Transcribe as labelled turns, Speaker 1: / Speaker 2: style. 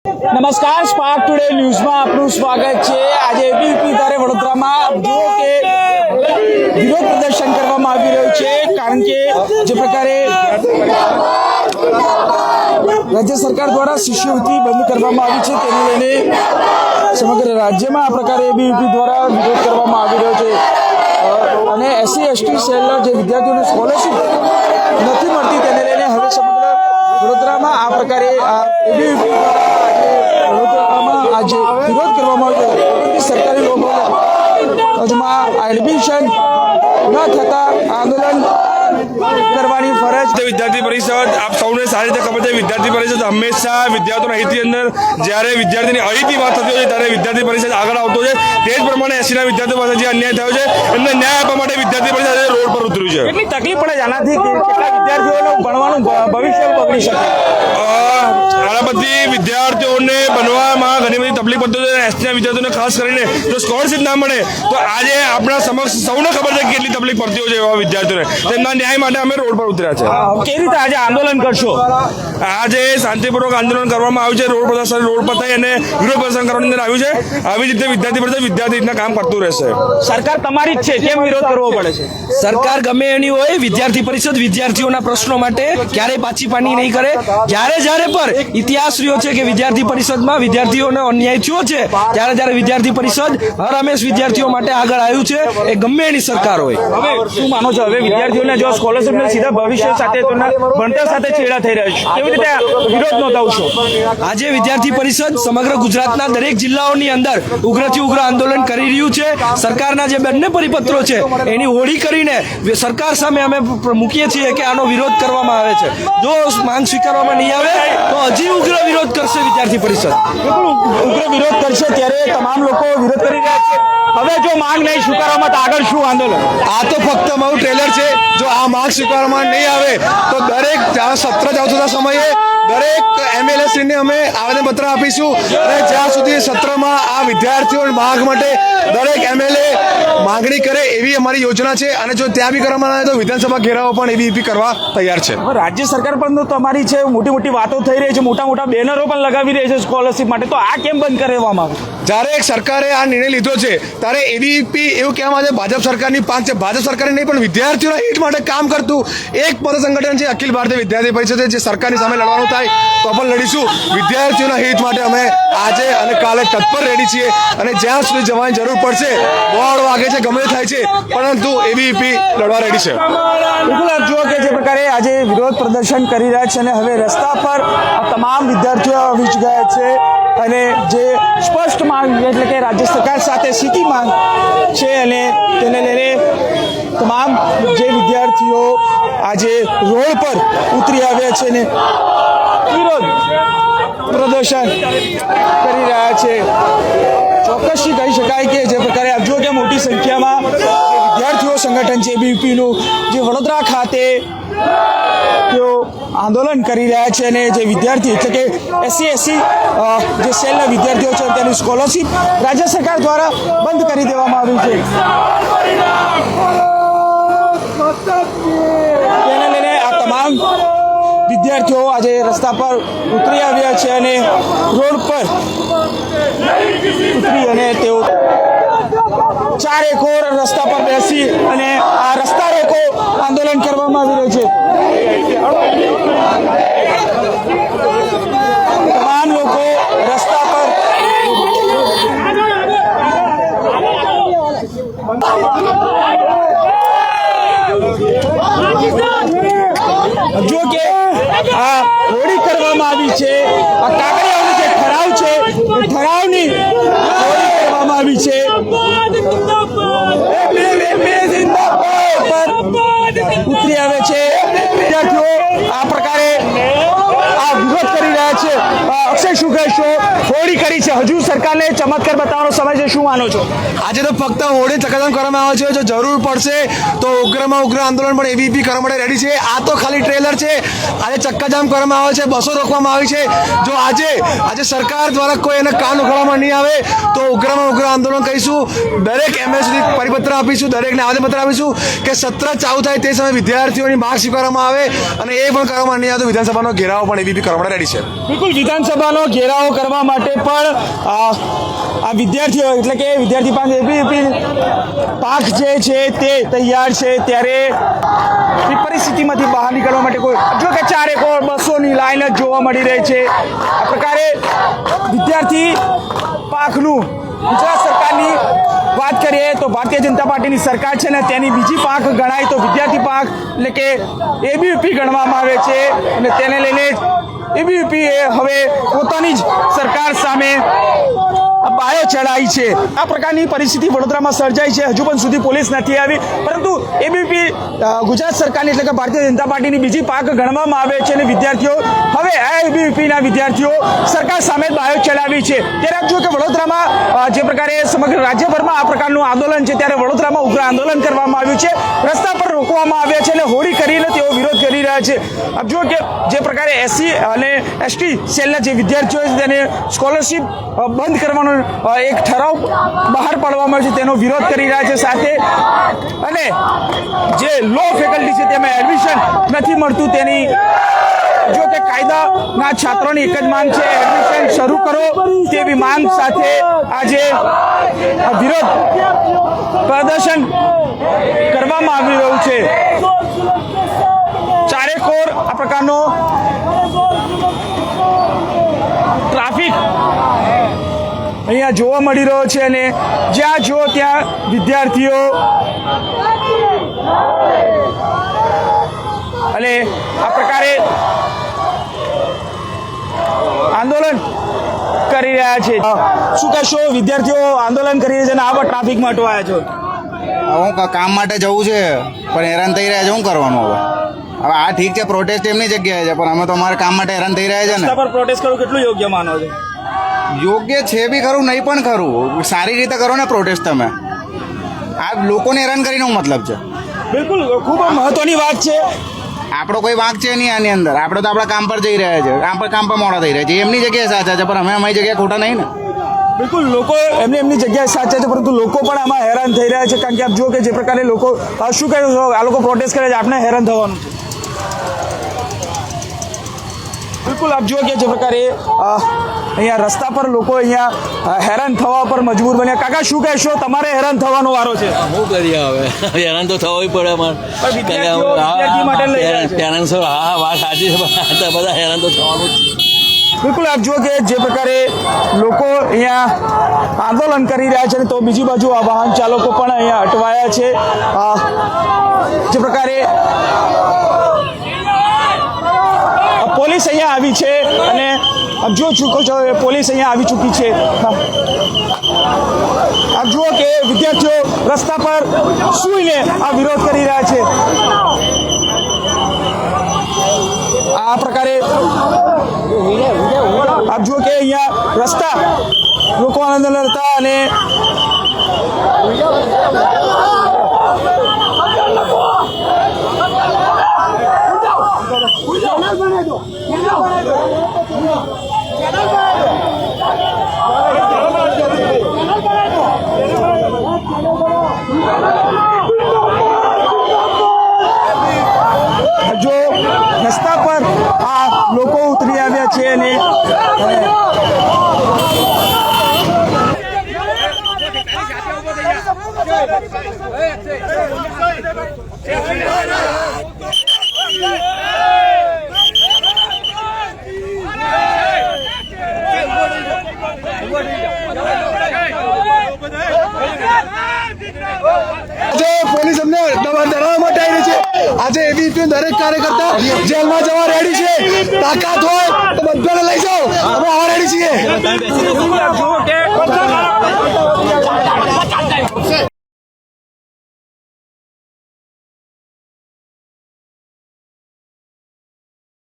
Speaker 1: નમસ્કાર, spark today ન્યૂઝમાં આપનું સ્વાગત છે। આજે એબીવીપી દ્વારા વડોદરામાં જો કે વિરોધ પ્રદર્શન કરવામાં આવી રહ્યું છે, કારણ કે જે પ્રકારે રાજ્ય સરકાર દ્વારા શિષ્યવૃત્તિ બંધ કરવામાં આવી છે તેને લઈને સમગ્ર રાજ્યમાં આ પ્રકારે એબીવીપી દ્વારા વિરોધ કરવામાં આવી રહ્યો છે અને એસસી એસટી સેલના જે વિદ્યાર્થીઓને સ્કોલરશીપ નથી મળતી તેને લઈને હવે સમગ્ર વડોદરામાં આ પ્રકારે એબીવીપી દ્વારા વડોદરામાં આજે વિરોધ કરવામાં આવ્યો। સરકારી લોકોમાં એડમિશન ન થતા આંદોલન કરવાની ફરજ
Speaker 2: વિદ્યાર્થી પરિષદ આપ સૌને સારી રીતે ખબર છે। વિદ્યાર્થી પરિષદ હંમેશા વિદ્યાર્થીઓના હિતની અંદર જ્યારે વિદ્યાર્થીની અહિતની વાત થતી હોય છે ત્યારે વિદ્યાર્થી પરિષદ આગળ આવતો છે। તે જ પ્રમાણે એસસીના વિદ્યાર્થીઓ પાસે જે અન્યાય થયો છે એમને ન્યાય આપવા માટે વિદ્યાર્થી પરિષદ રોડ પર ઉતર્યું છે।
Speaker 1: કેટલી તકલીફ પડે છે આનાથી? કેટલા વિદ્યાર્થીઓનું ભણવાનું ભવિષ્ય બગડી શકે?
Speaker 2: આના બધી વિદ્યાર્થીઓને બનવામાં ઘણી બધી તકલીફ પડતી હોય છે। એસટીના વિદ્યાર્થીઓને ખાસ કરીને જો સ્કોલરશીપ ના મળે તો આજે આપણા સમક્ષ સૌને ખબર છે કે કેટલી તકલીફ પડતી હોય છે એવા વિદ્યાર્થીઓને। તેમના ન્યાય માટે અમે રોડ પર ઉતર્યા છે।
Speaker 1: કેવી રીતે આજે આંદોલન કરશો?
Speaker 2: આજે શાંતિપૂર્વક આંદોલન કરવામાં આવ્યું છે। રોડ પ્રદર્શન રોડ પર થઈ અને વિરોધ પ્રદર્શન કરવાની અંદર આવ્યું છે। આવી જ રીતે વિદ્યાર્થી પરિષદ વિદ્યાર્થી રીતના કામ કરતું રહેશે।
Speaker 1: સરકાર તમારી જ છે, કેમ વિરોધ કરવો પડે છે?
Speaker 3: સરકાર ગમે એની હોય, વિદ્યાર્થી પરિષદ વિદ્યાર્થીઓના પ્રશ્નો માટે ક્યારેય પાછી પાની નહીં કરે। જ્યારે પર ઇતિહાસ રહ્યો છે કે વિદ્યાર્થી પરિષદમાં વિદ્યાર્થીઓનો અન્યાય થયો છે ત્યારે વિદ્યાર્થી પરિષદ હર હંમેશ વિદ્યાર્થીઓ માટે આગળ આવ્યું છે, એ ગમે એની સરકાર હોય।
Speaker 1: હવે શું માનો છો, હવે વિદ્યાર્થીઓને જો સ્કોલરશીપ સીધા ભવિષ્ય સાથે ભણતર સાથે છેડા થઈ રહ્યા છે, કેવી રીતે વિરોધ નોંધાવશો?
Speaker 3: આજે વિદ્યાર્થી પરિષદ સમગ્ર ગુજરાતના દરેક જિલ્લાઓની અંદર ઉગ્રથી ઉગ્ર આંદોલન કરી રહ્યું છે। સરકારના જે બંને પરિપત્રો છે એની હોળી કરીને સરકાર સામે અમે મૂકીએ છીએ કે આનો વિરોધ કરવામાં આવે છે। જો માંગ સ્વીકારવામાં નહીં આવે તો હજી ઉગ્ર વિરોધ કરશે વિદ્યાર્થી પરિષદ।
Speaker 1: ઉગ્ર વિરોધ કરશે ત્યારે તમામ લોકો વિરોધ કરી રહ્યા છે। હવે જો માંગ નહીં સ્વીકારવામાં તો આગળ શું આંદોલન?
Speaker 4: આ તો ફક્ત મારું ટ્રેલર છે। જો આ માંગ સ્વીકારવામાં નહીં આવે તો દરેક સત્ર ચાલતા સમયે દરેક એમએલએશ્રીને અમે આવેદનપત્ર આપીશું અને જ્યાં સુધી સત્રમાં આ વિદ્યાર્થીઓ માંગ માટે દરેક એમએલએ માંગણી કરે એવી અમારી યોજના છે અને જો ત્યાં બી કરવામાં આવે તો વિધાનસભા ઘેરાવો પણ એબીવીપી કરવા તૈયાર છે।
Speaker 1: હવે રાજ્ય સરકાર પણ તો તમારી છે, મોટી મોટી વાતો થઈ રહી છે, મોટા મોટા બેનરો પણ લગાવી રહી છે સ્કોલરશીપ માટે, તો આ કેમ બંધ કરવામાં આવે?
Speaker 4: જ્યારે એક સરકારે આ નિર્ણય લીધો છે ત્યારે એબીવીપી એવું કહેવામાં આવે છે ભાજપ સરકારની પાંચ છે। ભાજપ સરકારે નહીં પણ વિદ્યાર્થીઓના હિત માટે કામ કરતું એક પદ સંગઠન છે અખિલ ભારતીય વિદ્યાર્થી પરિષદ, જે સરકારની સામે લડવાનું થાય તો પણ લડીશું। વિદ્યાર્થીઓના હિત માટે અમે આજે અને કાલે તત્પર રેડી છીએ અને જ્યાં સુધી જવાની જરૂર પડશે, બોર્ડ વાગે છે, ગમે થાય છે, પરંતુ એબીવીપી લડવા રેડી છે।
Speaker 1: બિલકુલ આપ જુઓ કે જે પ્રકારે આજે વિરોધ પ્રદર્શન કરી રહ્યા છે અને હવે રસ્તા પર આ તમામ વિદ્યાર્થીઓ આવી જ ગયા છે અને જે સ્પષ્ટ માંગ એટલે કે રાજ્ય સરકાર સાથે સીધી માંગ છે અને તેને લઈને તમામ જે વિદ્યાર્થીઓ આજે રોડ પર ઉતરી આવ્યા છે અને વિરોધ પ્રદર્શન કરી રહ્યા છે। ચોક્કસથી કહી શકાય કે જે પ્રકારે આપ જુઓ કે મોટી સંખ્યામાં વિદ્યાર્થીઓ સંગઠન છે એબીવીપીનું જે વડોદરા ખાતે તેઓ આંદોલન કરી રહ્યા છે અને જે વિદ્યાર્થી એટલે કે એસસી જે સેલના વિદ્યાર્થીઓ છે તેની સ્કોલરશીપ રાજ્ય સરકાર દ્વારા બંધ કરી દેવામાં આવી છે। તેને લઈને આ તમામ વિદ્યાર્થીઓ આજે રસ્તા પર ઉતરી આવ્યા છે અને રોડ પર ઉતરી અને તેઓ ચારેકોર રસ્તા પર બેસી અને આ રસ્તા રોકો આંદોલન કરવામાં આવી રહ્યું છે। તમામ લોકો રસ્તા પર જો કે આ હોળી કરવામાં આવી છે, આ કાગળિયાનો જે ઠરાવ છે એ ઠરાવની હોળી કરવામાં આવી છે। ઉતરી આવે છે વિદ્યાર્થીઓ આ પ્રકારે આ વિરોધ કરી રહ્યા છે। અક્ષય શું કહેશો? હોળી કરી છે. હજુ સરકારને ચમત્કાર બતાવવાનો સમય છે, શું માનો છો?
Speaker 4: આજે તો ફક્ત હોળી ચક્કાજામ કરવામાં આવે છે. જો જરૂર પડશે તો ઉગ્રમાં ઉગ્ર આંદોલન પણ એબીવીપી કરવા માટે રેડી છે. આ તો ખાલી ટ્રેલર છે. આજે ચક્કાજામ કરવામાં આવે છે, બસો રોકવામાં આવી છે. જો આજે સરકાર દ્વારા કોઈ એને કાન ઉખાડવામાં નહીં આવે તો ઉગ્રમાં ઉગ્ર આંદોલન કરીશું. દરેક એમએસ સુધી પરિપત્ર આપીશું, દરેકને આવેદનપત્ર આપીશું કે સત્ર ચાલુ થાય તે સમયે વિદ્યાર્થીઓની માંગ સ્વીકારવામાં આવે, અને એ પણ કરવામાં નહીં આવે તો વિધાનસભાનો ઘેરાવો પણ એબીવીપી કરવા માટે રેડી છે.
Speaker 1: બિલકુલ, વિધાનસભાનો ઘેરાવો કરવા માટે પણ આ વિદ્યાર્થીઓ એટલે કે વિદ્યાર્થી પાંખ એબીવીપી પાંખ જે છે તે તૈયાર છે. ત્યારે એ પરિસ્થિતિમાંથી બહાર નીકળવા માટે કોઈ જો કે ચારેક બસોની લાઈન જ જોવા મળી રહી છે. આ પ્રકારે વિદ્યાર્થી પાંખનું ગુજરાત સરકારની વાત કરીએ તો ભારતીય જનતા પાર્ટીની સરકાર છે ને તેની બીજી પાંખ ગણાય તો વિદ્યાર્થી પાંખ એટલે કે એબીવીપી ગણવામાં આવે છે. અને તેને લઈને એબીવીપી હવે પોતાની જ સરકાર સામે બાયો ચડાઈ છે. આ પ્રકારની પરિસ્થિતિ વડોદરામાં સર્જાઈ છે. હજુ પણ સુધી પોલીસ નથી આવી, પરંતુ એબીવીપી ગુજરાત સરકારની એટલે કે ભારતીય જનતા પાર્ટીની બીજી પાંખ ગણવામાં આવે છે. અને વિદ્યાર્થીઓ હવે આ એબીવીપીના વિદ્યાર્થીઓ સરકાર સામે બાયો ચડાવી છે. ત્યારે જો કે વડોદરામાં જે પ્રકારે સમગ્ર રાજ્યભરમાં આ પ્રકારનું આંદોલન છે, ત્યારે વડોદરામાં ઉગ્ર આંદોલન કરવામાં આવ્યું છે. રસ્તા પર રોકવામાં આવ્યા છે અને હોળી કરીને તેઓ વિરોધ કરી રહ્યા છે. આપ જુઓ કે જે પ્રકારે એસસી અને એસટી સેલના જે વિદ્યાર્થીઓ છે તેને સ્કોલરશિપ બંધ કરવાનો એક ઠરાવ બહાર પાડવામાં આવ્યો છે, તેનો વિરોધ કરી રહ્યા છે. સાથે અને જે લો ફેકલ્ટી છે તેમાં એડમિશન નથી મળતું તેની જો કે કાયદાના છાત્રોની એક જ માંગ છે, એડમિશન શરૂ કરો તેવી માંગ સાથે આજે વિરોધ પ્રદર્શન કરવામાં આવી રહ્યું છે. ચારેકોર આ પ્રકારનો ટ્રાફિક અહીંયા જોવા મળી રહ્યો છે. અને જ્યાં જો ત્યાં વિદ્યાર્થીઓ અને આ પ્રકારે આંદોલન કરી રહ્યા છે. શું કહેશો? વિદ્યાર્થીઓ આંદોલન કરી રહ્યા છે અને આ ટ્રાફિકમાં અટવાયા છો.
Speaker 5: હું કામ માટે જવું છે પણ હેરાન થઈ રહ્યા છે. શું કરવાનું હવે? હવે આ ઠીક છે, પ્રોટેસ્ટ એમની જગ્યાએ છે, પણ અમે તો અમારા કામ માટે હેરાન થઈ રહ્યા છે ને.
Speaker 1: રસ્તા પર પ્રોટેસ્ટ કરવું કેટલું યોગ્ય માનો છો?
Speaker 5: યોગ્ય છે બી ખરું, નહીં પણ ખરું. સારી રીતે કરો ને પ્રોટેસ્ટ તમે. આ લોકોને હેરાન કરીને હું મતલબ છે?
Speaker 1: બિલકુલ, ખૂબ મહત્વની વાત છે.
Speaker 5: આપણો કોઈ વાંક છે નહીં આની અંદર. આપણે તો આપણા કામ પર જઈ રહ્યા છે, કામ પર મોડા થઈ રહ્યા છે. એમની જગ્યાએ સાચા છે પણ અમે અમારી જગ્યાએ ખોટા નહીં ને.
Speaker 1: બિલકુલ, લોકો એમની જગ્યાએ સાચા છે, પરંતુ લોકો પણ આમાં હેરાન થઈ રહ્યા છે. કારણ કે આપ જુઓ કે જે પ્રકારે લોકો શું કહે છે, આ લોકો પ્રોટેસ્ટ કરે છે, આપણે હેરાન થવાનું છે. બિલકુલ, આપ જુઓ કે જે પ્રકારે અહીંયા રસ્તા પર લોકો અહીંયા હેરાન થવા પર મજબૂર બન્યા. કાકા શું કહેશો? તમારે હેરાન થવાનો વારો છે.
Speaker 6: શું કરીએ હવે? હેરાન તો થવું પડે અમારે.
Speaker 1: વિદ્યાર્થી માટે લઈ રહ્યા છે.
Speaker 6: પેરેન્ટ્સો હા વાત સાચી છે, પણ બધા હેરાન તો થવાનું જ છે.
Speaker 1: બિલકુલ, આપ જુઓ કે જે પ્રકારે લોકો અહીંયા આંદોલન કરી રહ્યા છે, તો બીજી બાજુ આ વાહન ચાલકો પણ અહીંયા અટવાયા છે. જે પ્રકારે પોલીસ અહીંયા આવી છે અને આપ જુઓ ચૂકો છો પોલીસ અહીંયા આવી ચૂકી છે. આપ જુઓ કે વિદ્યાર્થીઓ રસ્તા પર સૂઈને આ વિરોધ કરી રહ્યા છે. આ પ્રકારે આપ જુઓ કે અહીંયા રસ્તા લોકો આંદોલન હતા અને જો રસ્તા પર આ લોકો ઉતરી આવ્યા છે અને
Speaker 4: પોલીસ અમને ડરાવવા માટે આવી રહી છે. આજે એબીવીપી દરેક કાર્યકર્તા જેલમાં જવા રેડી છે. તાકાત હોય તો બધાને લઈ જાઓ, અમે આવા રેડી છીએ.